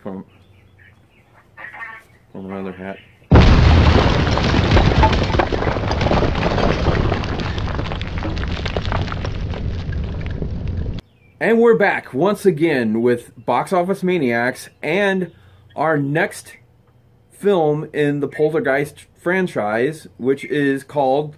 from another hat. And we're back once again with Box Office Maniacs and our next film in the Poltergeist franchise, which is called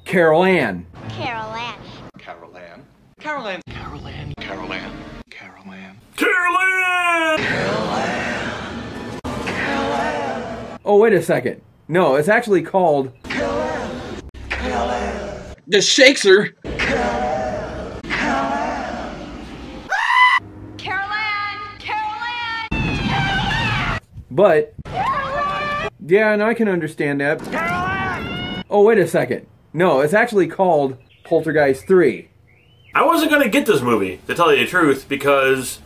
Carol Ann. Carol Ann. Carol Ann. Carol Ann. Carol Ann. Carol Ann. Carol Ann. Carol Ann! Carol Ann! Carol Ann! Oh, wait a second. No, it's actually called Carol Ann! Carol Ann! The shakes her! But, yeah, and I can understand that. Oh, wait a second. No, it's actually called Poltergeist III. I wasn't going to get this movie, to tell you the truth, because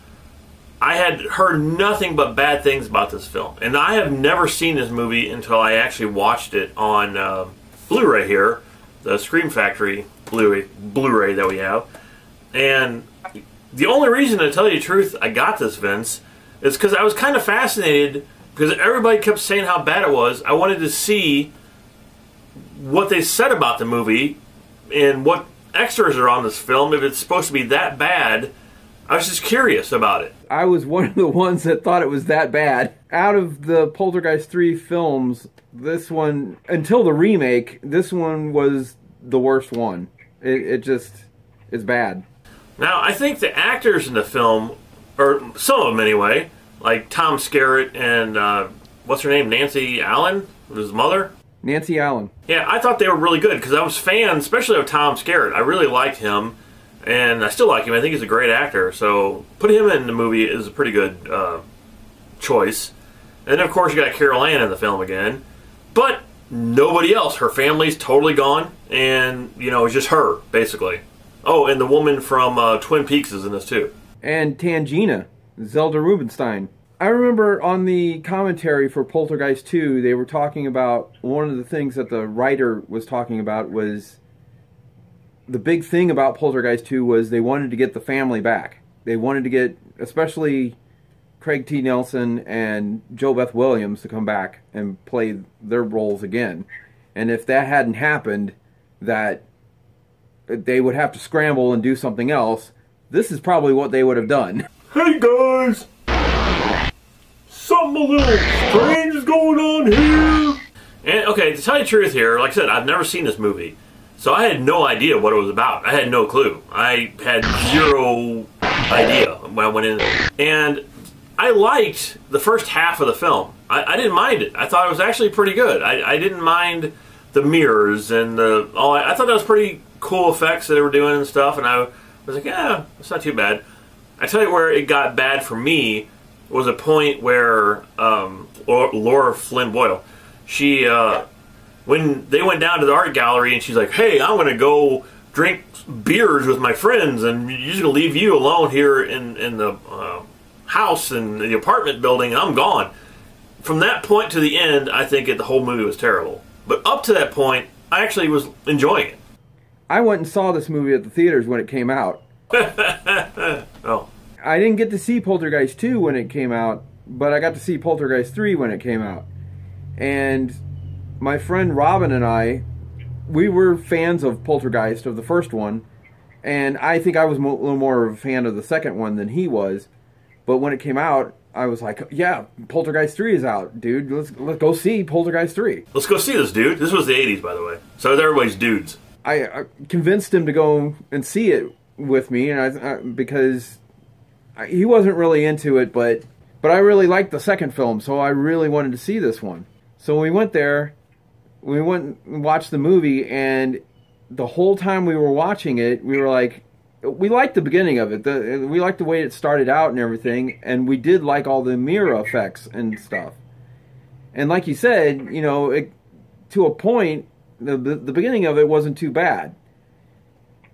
I had heard nothing but bad things about this film. And I have never seen this movie until I actually watched it on Blu-Ray here, the Scream Factory Blu-ray that we have. And the only reason, to tell you the truth, I got this, Vince, is because I was kind of fascinated. Because everybody kept saying how bad it was. I wanted to see what they said about the movie and what extras are on this film. If it's supposed to be that bad, I was just curious about it. I was one of the ones that thought it was that bad. Out of the Poltergeist 3 films, this one, until the remake, this one was the worst one. It just is bad. Now, I think the actors in the film, or some of them anyway, like Tom Skerritt and, what's her name, Nancy Allen, his mother? Nancy Allen. Yeah, I thought they were really good, because I was a fan, especially of Tom Skerritt. I really liked him, and I still like him. I think he's a great actor, so putting him in the movie is a pretty good choice. And then, of course, you got Carol Ann in the film again, but nobody else. Her family's totally gone, and, you know, it's just her, basically. Oh, and the woman from Twin Peaks is in this, too. And Tangina. Zelda Rubinstein. I remember on the commentary for Poltergeist 2, they were talking about, one of the things that the writer was talking about was, the big thing about Poltergeist 2 was they wanted to get the family back. They wanted to get, especially Craig T. Nelson and Jo Beth Williams, to come back and play their roles again. And if that hadn't happened, that they would have to scramble and do something else. This is probably what they would have done. Hey guys! Something a little strange is going on here! And, okay, to tell you the truth here, like I said, I've never seen this movie. So I had no idea what it was about. I had no clue. I had zero idea when I went in. And I liked the first half of the film. I didn't mind it. I thought it was actually pretty good. I didn't mind the mirrors and all. I thought that was pretty cool effects that they were doing and stuff. And I was like, yeah, it's not too bad. I tell you where it got bad for me was a point where Laura Flynn Boyle, she when they went down to the art gallery and she's like, hey, I'm going to go drink beers with my friends and you're just going to leave you alone here in the house and the apartment building and I'm gone. From that point to the end, I think the whole movie was terrible. But up to that point, I actually was enjoying it. I went and saw this movie at the theaters when it came out. Oh. I didn't get to see Poltergeist 2 when it came out, but I got to see Poltergeist 3 when it came out. And my friend Robin and I, we were fans of Poltergeist, of the first one, and I think I was a little more of a fan of the second one than he was. But when it came out, I was like, yeah, Poltergeist 3 is out, dude. Let's go see Poltergeist 3. Let's go see this, dude. This was the 80s, by the way. So everybody's dudes. I convinced him to go and see it with me, and because he wasn't really into it, but I really liked the second film, so I really wanted to see this one. So we went there, we went and watched the movie, and the whole time we were watching it, we were like, we liked the beginning of it. We liked the way it started out and everything, and we did like all the mirror effects and stuff. And like you said, you know, to a point, the beginning of it wasn't too bad.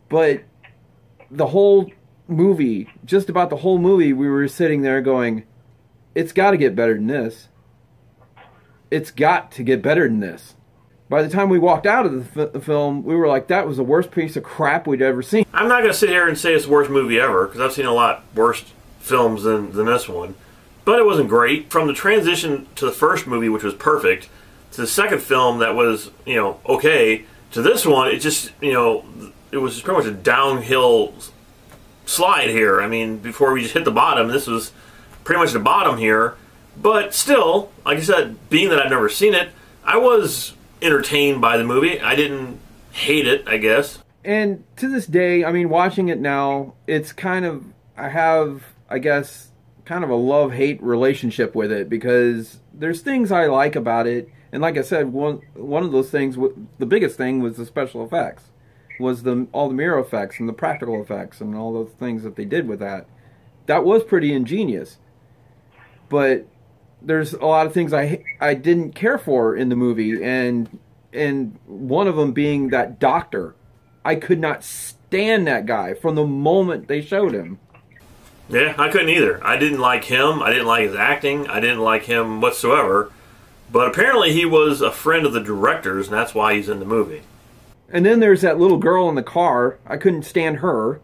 But the whole movie, just about the whole movie, we were sitting there going, it's got to get better than this. It's got to get better than this. By the time we walked out of the film, we were like, that was the worst piece of crap we'd ever seen. I'm not going to sit here and say it's the worst movie ever, because I've seen a lot worse films than this one. but it wasn't great. From the transition to the first movie, which was perfect, to the second film that was, you know, okay, to this one, it just, you know, it was pretty much a downhill slide here. I mean, before we just hit the bottom, this was pretty much the bottom here. But still, like I said, being that I've never seen it, I was entertained by the movie. I didn't hate it, I guess. And to this day, I mean, watching it now, it's kind of, I have, I guess, kind of a love-hate relationship with it, because there's things I like about it. And like I said, one of those things, the biggest thing was the special effects, was all the mirror effects and the practical effects and all those things that they did with that. That was pretty ingenious. But there's a lot of things I didn't care for in the movie, and one of them being that doctor. I could not stand that guy from the moment they showed him. Yeah, I couldn't either. I didn't like him. I didn't like his acting. I didn't like him whatsoever. But apparently he was a friend of the director's, and that's why he's in the movie. And then there's that little girl in the car. I couldn't stand her.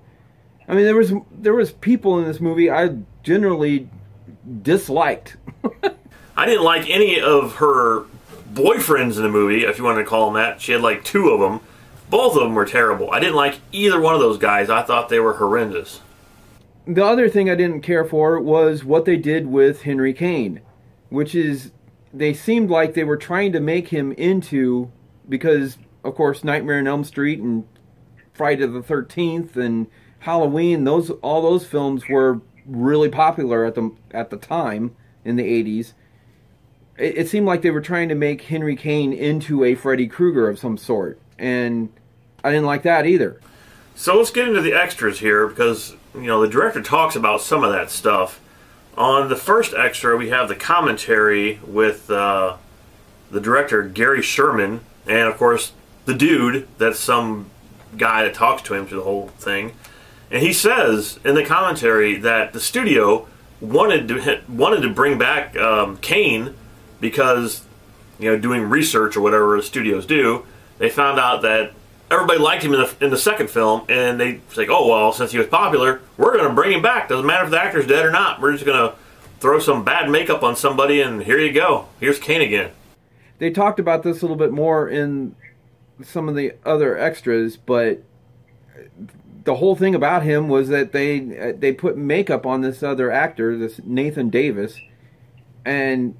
I mean, there was people in this movie I generally disliked. I didn't like any of her boyfriends in the movie, if you want to call them that. She had like 2 of them. Both of them were terrible. I didn't like either one of those guys. I thought they were horrendous. The other thing I didn't care for was what they did with Henry Cain, which is, they seemed like they were trying to make him into, because, of course, Nightmare on Elm Street and Friday the 13th and Halloween, all those films were really popular at the time in the 80s. It seemed like they were trying to make Henry Cain into a Freddy Krueger of some sort, and I didn't like that either. So let's get into the extras here, because, you know, the director talks about some of that stuff. On the first extra, we have the commentary with the director, Gary Sherman, and, of course, the dude, that's some guy that talks to him through the whole thing. And he says in the commentary that the studio wanted to bring back Cain because, you know, doing research or whatever studios do, they found out that everybody liked him in the second film, and they say, oh, well, since he was popular, we're going to bring him back. Doesn't matter if the actor's dead or not. We're just going to throw some bad makeup on somebody, and here you go. Here's Cain again. They talked about this a little bit more in some of the other extras, but the whole thing about him was that they put makeup on this other actor, this Nathan Davis, and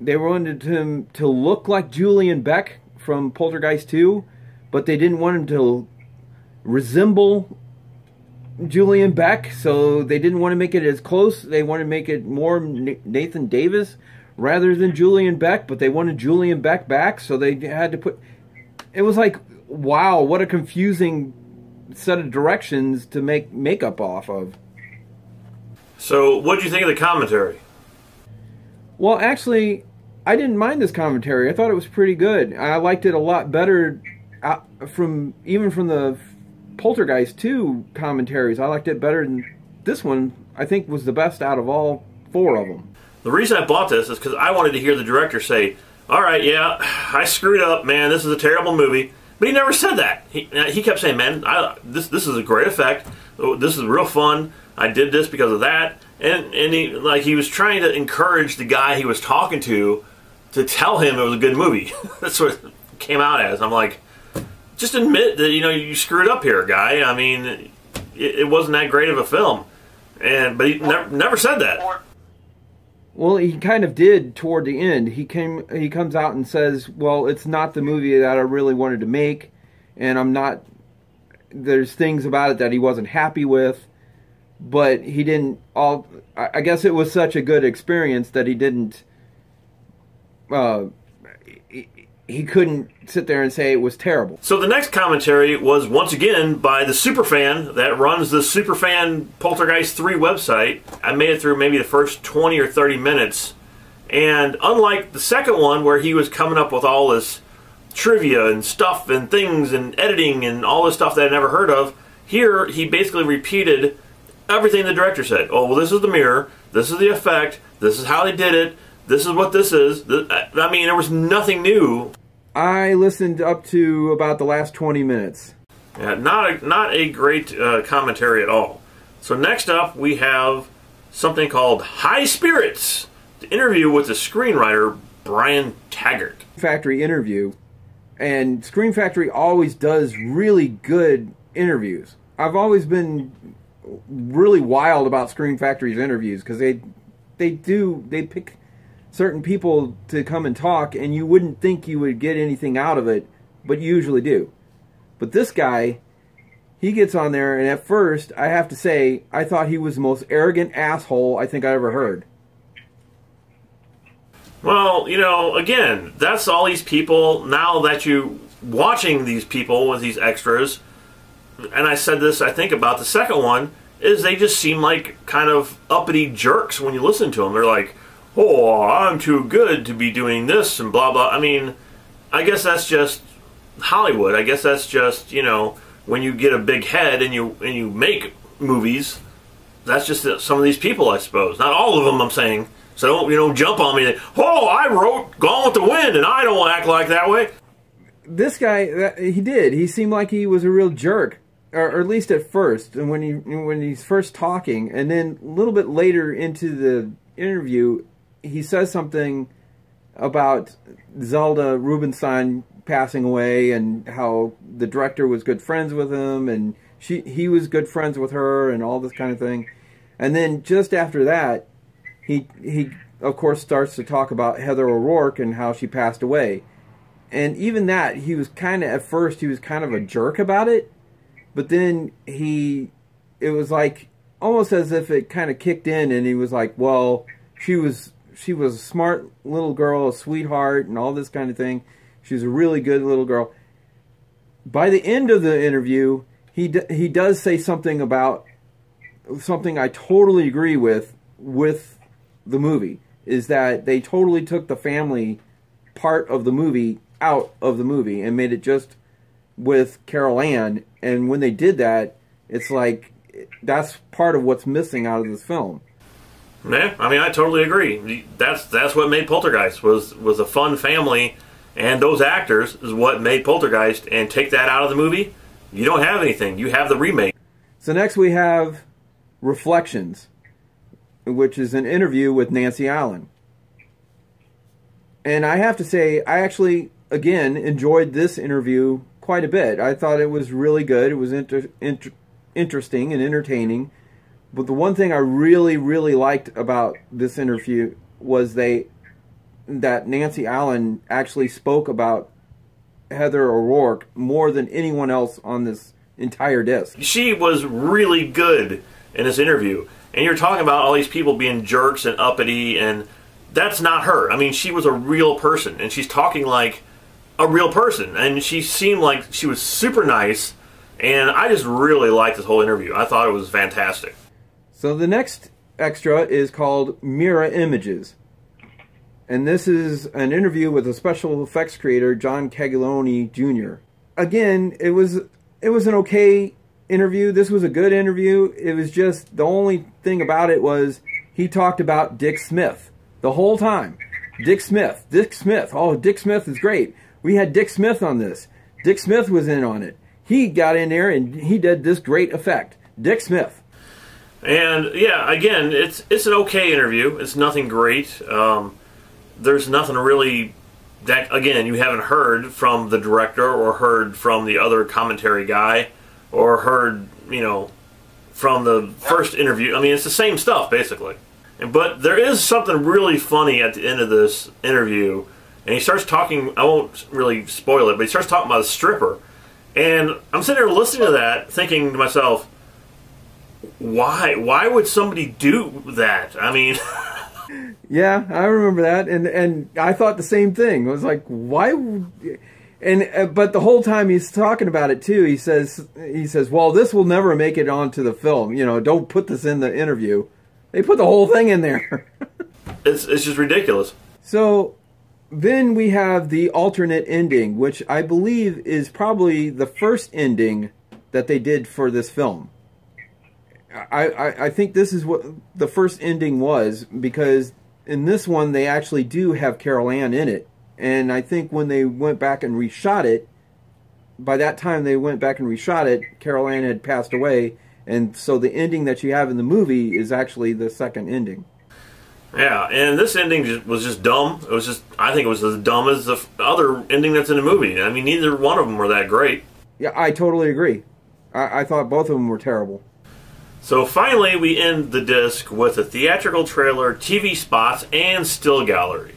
they wanted him to look like Julian Beck from Poltergeist 2, but they didn't want him to resemble Julian Beck, so they didn't want to make it as close. They wanted to make it more Nathan Davis rather than Julian Beck, but they wanted Julian Beck back, so they had to put... It was like, wow, what a confusing set of directions to make makeup off of. So, what did you think of the commentary? Well, actually, I didn't mind this commentary. I thought it was pretty good. I liked it a lot better from the Poltergeist 2 commentaries. I liked it better than this one. I think was the best out of all 4 of them. The reason I bought this is because I wanted to hear the director say, all right, yeah, I screwed up, man, this is a terrible movie. But he never said that. He kept saying, man, this is a great effect. This is real fun. I did this because of that. And he was trying to encourage the guy he was talking to tell him it was a good movie. That's what it came out as. I'm like, just admit that, you know, you screwed up here, guy. I mean, it wasn't that great of a film. But he never said that. Well, he kind of did toward the end. He comes out and says, well, it's not the movie that I really wanted to make, and there's things about it that he wasn't happy with, but he didn't, I guess it was such a good experience that he didn't, he couldn't sit there and say it was terrible. So the next commentary was once again by the superfan that runs the Superfan Poltergeist 3 website. I made it through maybe the first 20 or 30 minutes. And unlike the second one where he was coming up with all this trivia and stuff and things and editing and all this stuff that I never heard of, here he basically repeated everything the director said. Oh, well, this is the mirror. This is the effect. This is how they did it. This is what this is. I mean, there was nothing new. I listened up to about the last 20 minutes. Yeah, not a great commentary at all. So next up, we have something called High Spirits, the interview with the screenwriter Brian Taggart. Factory interview, and Scream Factory always does really good interviews. I've always been really wild about Scream Factory's interviews because they pick certain people to come and talk, and you wouldn't think you would get anything out of it, but you usually do. But this guy, he gets on there, and at first, I have to say, I thought he was the most arrogant asshole I think I ever heard. Well, you know, again, that's all these people, now that you watching these people with these extras, and I said this, I think, about the second one, is they just seem like kind of uppity jerks when you listen to them. They're like, oh, I'm too good to be doing this, and blah, blah. I mean, I guess that's just Hollywood. I guess that's just, you know, when you get a big head and you make movies, that's just some of these people, I suppose. Not all of them, I'm saying. So don't, you know, jump on me and, oh, I wrote Gone with the Wind, and I don't act like that way. This guy, he did. He seemed like he was a real jerk, or at least at first, and when he's first talking, and then a little bit later into the interview, he says something about Zelda Rubinstein passing away, and how the director was good friends with him, and he was good friends with her, and all this kind of thing. And then just after that, he of course starts to talk about Heather O'Rourke and how she passed away. And even that, he was kind of, at first, he was kind of a jerk about it. But then it was like, almost as if it kind of kicked in, and he was like, well, she was a smart little girl, a sweetheart, and all this kind of thing. She was a really good little girl. By the end of the interview, he does say something about something I totally agree with the movie, is that they totally took the family part of the movie out of the movie and made it just with Carol Ann. And when they did that, it's like that's part of what's missing out of this film. Yeah, I mean, I totally agree. That's what made Poltergeist was a fun family, and those actors is what made Poltergeist. And take that out of the movie, you don't have anything. You have the remake. So next we have Reflections, which is an interview with Nancy Allen. And I have to say, I actually, again, enjoyed this interview quite a bit. I thought it was really good. It was interesting and entertaining. But the one thing I really, really liked about this interview was that Nancy Allen actually spoke about Heather O'Rourke more than anyone else on this entire disc. She was really good in this interview. And you're talking about all these people being jerks and uppity, and that's not her. I mean, she was a real person, and she's talking like a real person. And she seemed like she was super nice, and I just really liked this whole interview. I thought it was fantastic. So the next extra is called Mirror Images. And this is an interview with a special effects creator, John Caglione Jr. Again, it was an okay interview. This was a good interview. It was just, the only thing about it was he talked about Dick Smith the whole time. Dick Smith. Oh, Dick Smith is great. We had Dick Smith on this. Dick Smith was in on it. He got in there and he did this great effect. Dick Smith. And yeah, again, it's an okay interview. It's nothing great. There's nothing really that, again, you haven't heard from the director or heard from the other commentary guy or heard, you know, from the first interview. I mean, it's the same stuff, basically. But there is something really funny at the end of this interview, and he starts talking, I won't really spoil it, but he starts talking about a stripper. And I'm sitting there listening to that, thinking to myself, why would somebody do that? I mean... Yeah, I remember that, and I thought the same thing. I was like, why? And but the whole time he's talking about it too, he says, well, this will never make it onto the film. You know, don't put this in the interview. They put the whole thing in there. It's just ridiculous. So then we have the alternate ending, which I believe is probably the first ending that they did for this film. I think this is what the first ending was, because in this one they actually do have Carol Ann in it. And I think when they went back and reshot it, by that time they went back and reshot it, Carol Ann had passed away, And so the ending that you have in the movie is actually the second ending. Yeah, and this ending was just dumb. It was just, I think it was as dumb as the other ending that's in the movie. I mean, neither one of them were that great. Yeah, I totally agree. I thought both of them were terrible. So finally, we end the disc with a theatrical trailer, TV spots, and still gallery.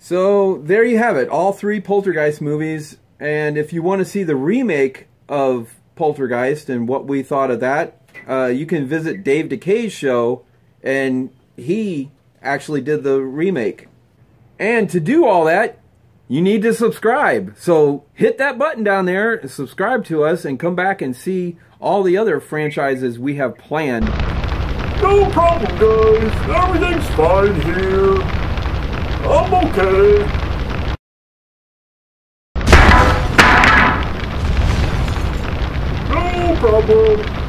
So there you have it, all 3 Poltergeist movies. And if you want to see the remake of Poltergeist and what we thought of that, you can visit Dave Decay's show, and he actually did the remake. And to do all that, you need to subscribe. So hit that button down there and subscribe to us, and come back and see all the other franchises we have planned. No problem, guys. Everything's fine here. I'm okay. No problem.